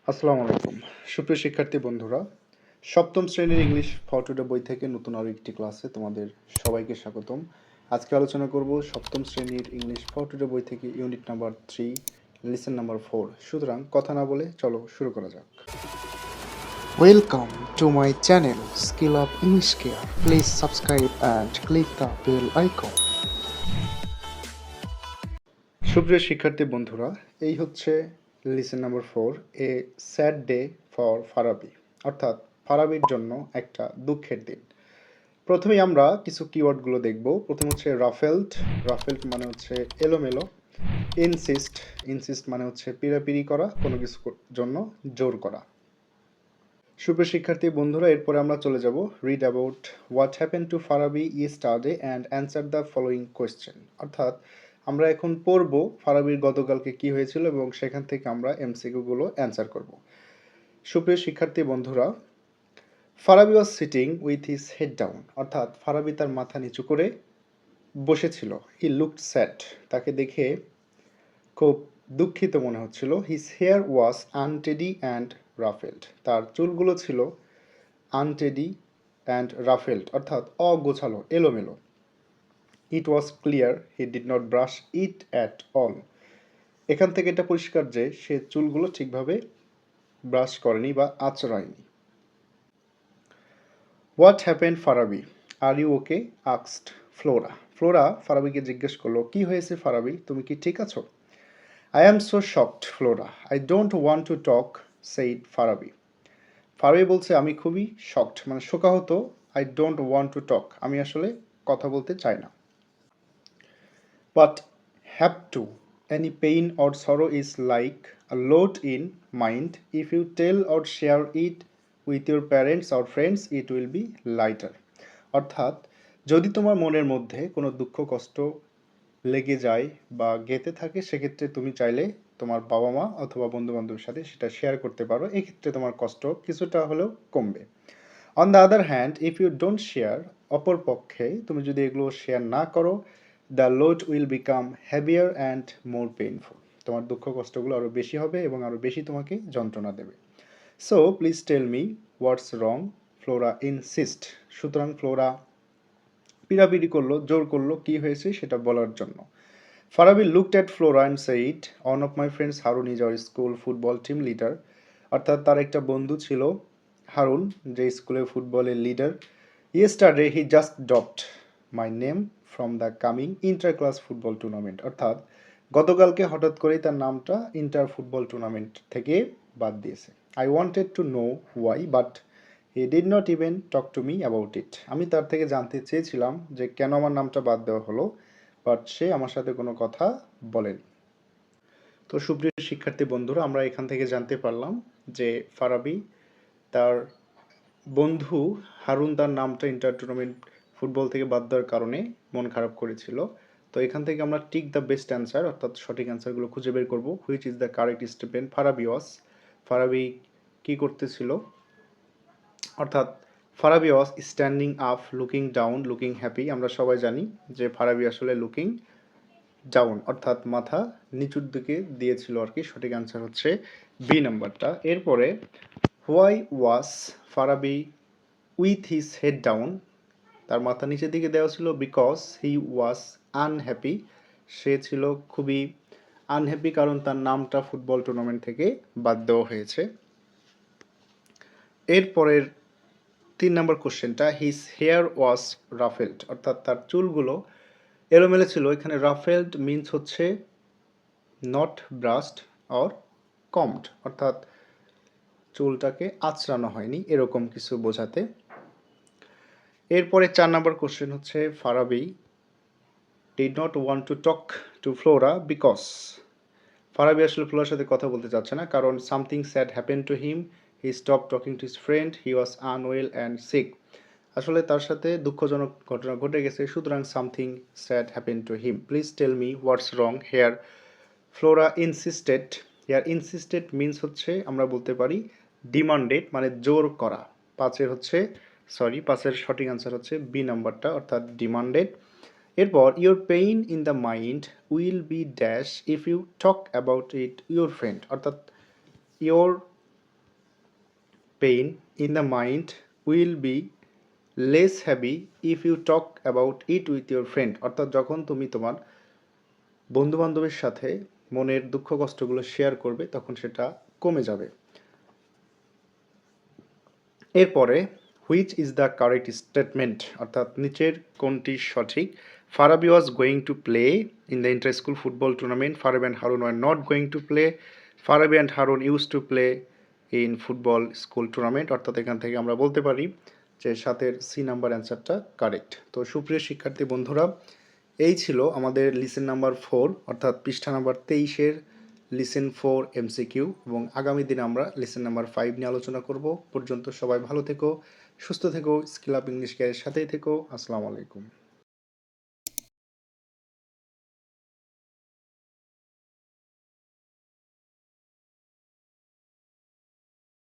আসসালামু আলাইকুম সুপ্রিয় শিক্ষার্থী বন্ধুরা, সপ্তম শ্রেণীর ইংলিশ ফর টুডে বই থেকে নতুন আরও একটি ক্লাসে তোমাদের সবাইকে স্বাগতম। আজকে আলোচনা করব সপ্তম শ্রেণীর ইংলিশ ফর টুডে বই থেকে ইউনিট নাম্বার 3 লেসন নাম্বার 4। সুতরাং কথা না বলে চলো শুরু করা যাক। Welcome to my channel Skill of English Care. Please subscribe and click the bell icon. সুপ্রিয় শিক্ষার্থী বন্ধুরা, এই হচ্ছে lesson number 4, a sad day for Farabi, অর্থাৎ ফারাবির জন্য একটা দুঃখের দিন। প্রথমেই আমরা কিছু কিওয়ার্ডগুলো দেখব। প্রথম হচ্ছে রাফেল্ড। রাফেল্ড মানে হচ্ছে এলোমেলো। ইনসিস্ট। ইনসিস্ট মানে হচ্ছে পিড়াপিড়ি করা, কোনো কিছুর জন্য জোর করা। সুপ্রিয় শিক্ষার্থী বন্ধুরা, এরপরে আমরা চলে যাব read about what happen to Farabi yesterday and answer the following question. অর্থাৎ আমরা এখন পড়ব ফারাবির গতকালকে কি হয়েছিল এবং সেখান থেকে আমরা এমসিকিউগুলো অ্যান্সার করব। সুপ্রিয় শিক্ষার্থী বন্ধুরা, Farabi was sitting with his head down, অর্থাৎ ফারাবি তার মাথা নিচু করে বসেছিল। হি লুকড স্যাড, তাকে দেখে খুব দুঃখিত মনে হচ্ছিল। His hair was untidy and ruffled, তার চুলগুলো ছিল আনটেডি অ্যান্ড রাফেলড, অর্থাৎ অগোছালো, এলোমেলো। It was clear he did not brush it at all, এখান থেকে এটা পরিষ্কার যে সে চুলগুলো ঠিকভাবে ব্রাশ করেনি বা আঁচড়ায়নি। What happened Farabi, are you okay আক্সড ফ্লোরা। ফ্লোরা ফারাবিকে জিজ্ঞেস করলো, কি হয়েছে ফারাবি, তুমি কি ঠিক আছো? I am so shocked Flora, I don't want to talk, said Farabi. Farabi বলছে, আমি খুবই শকড মানে শোকাহত। I don't want to talk, আমি আসলে কথা বলতে চাই না। But have to, any pain or sorrow is like a load in mind. If you tell or share it with your parents or friends, it will be lighter. অর্থাৎ যদি তোমার মনের মধ্যে কোনো দুঃখ কষ্ট লেগে যায় বা গেঁথে থাকে, সেক্ষেত্রে তুমি চাইলে তোমার বাবা মা অথবা বন্ধু বান্ধবের সাথে সেটা শেয়ার করতে পারো, এক্ষেত্রে তোমার কষ্ট কিছুটা হলেও কমবে। On the other hand, if you don't share, অপর পক্ষে তুমি যদি এগুলো শেয়ার না করো, the load will become heavier and more painful, তোমার দুঃখ কষ্টগুলো আরও বেশি হবে এবং আরও বেশি তোমাকে যন্ত্রণা দেবে। So please tell me what's wrong, Flora insist. সুতরাং ফ্লোরা পিড়াপিড়ি করলো, জোর করলো কি হয়েছে সেটা বলার জন্য। Farabi looked at Flora and said, one of my friends Harun is our school football team leader, অর্থাৎ তার একটা বন্ধু ছিল হারুন, যে স্কুলের ফুটবলের লিডার। Yesterday he just dropped my name from the coming inter class football tournament, অর্থাৎ গতকালকে হঠাৎ করেই তার নামটা ইন্টার ফুটবল টুর্নামেন্ট থেকে বাদ দিয়েছে। I wanted to know why but he did not even talk to me about it, আমি তার থেকে জানতে চেয়েছিলাম যে কেন আমার নামটা বাদ দেওয়া হলো, বাট সে আমার সাথে কোনো কথা বলেনি। তো সুপ্রিয় শিক্ষার্থী বন্ধুরা, আমরা এখান থেকে জানতে পারলাম যে ফারাবি তার বন্ধু হারুন তার নামটা ইন্টার টুর্নামেন্ট ফুটবল থেকে বাদ দেওয়ার কারণে মন খারাপ করেছিল। তো এখান থেকে আমরা টিক দ্য বেস্ট অ্যান্সার, অর্থাৎ সঠিক অ্যান্সারগুলো খুঁজে বের করব। Which is the correct statement, Farabi was, Farabi কি করতেছিল, অর্থাৎ Farabi was standing up, looking down, looking happy. আমরা সবাই জানি যে ফারাবি আসলে লুকিং ডাউন, অর্থাৎ মাথা নিচুর দিকে দিয়েছিল আর কি। সঠিক অ্যান্সার হচ্ছে বি নাম্বারটা। এরপরে why was Farabi with his head down, তার মাথা নিচের দিকে দেওয়া ছিল বিকজ হি ওয়াজ আনহ্যাপি, সে ছিল খুবই আনহ্যাপি কারণ তার নামটা ফুটবল টুর্নামেন্ট থেকে বাদ দেওয়া হয়েছে। এরপরের 3 নম্বর কোশ্চেনটা, হিজ হেয়ার ওয়াজ রাফেলড, অর্থাৎ তার চুলগুলো এলোমেলো ছিল। এখানে রাফেলড মিনস হচ্ছে নট ব্রাশড অর কমড, অর্থাৎ চুলটাকে আঁচড়ানো হয়নি এরকম কিছু বোঝাতে। এরপরে 4 নম্বর কোশ্চেন হচ্ছে, Farabi did not want to talk to Flora because, Farabi আসলে ফ্লোরার সাথে কথা বলতে চাচ্ছে না কারণ something sad happen to him, he stop talking to his friend, he was unwell and sick. আসলে তার সাথে দুঃখজনক ঘটনা ঘটে গেছে, সুতরাং something sad happen to him. Please tell me what's wrong here, Flora insisted. Here insisted means হচ্ছে আমরা বলতে পারি ডিমান্ডেড, মানে জোর করা। পাঁচের সঠিক অ্যান্সার হচ্ছে বি নাম্বারটা, অর্থাৎ ডিমান্ডেড। এরপর your pain in the mind will be dash if you talk about it your friend, অর্থাৎ your pain in the mind will be less heavy if you talk about it with your friend. অর্থাৎ যখন তুমি তোমার বন্ধুবান্ধবের সাথে মনের দুঃখ কষ্টগুলো শেয়ার করবে তখন সেটা কমে যাবে। এরপরে which is the correct statement, অর্থাৎ নিচের কোনটি সঠিক। Farabi was going to play in the inter school football tournament, Farabi and Harun were not going to play, Farabi and Harun use to play in football school tournament. অর্থাৎ এখান থেকে আমরা বলতে পারি যে 7-এর সি নাম্বার অ্যান্সারটা কারেক্ট। তো সুপ্রিয় শিক্ষার্থী বন্ধুরা, এই ছিল আমাদের লিসেন নাম্বার 4 অর্থাৎ পৃষ্ঠা নাম্বার 23-এর লিসেন 4 এমসিকিউ, এবং আগামী দিনে আমরা লিসেন নাম্বার 5 নিয়ে আলোচনা করব। পর্যন্ত সবাই ভালো থেকো, সুস্থ থেকো, স্কিল আপ ইংলিশ কেয়ারের সাথেই থেকো। আসসালামু আলাইকুম।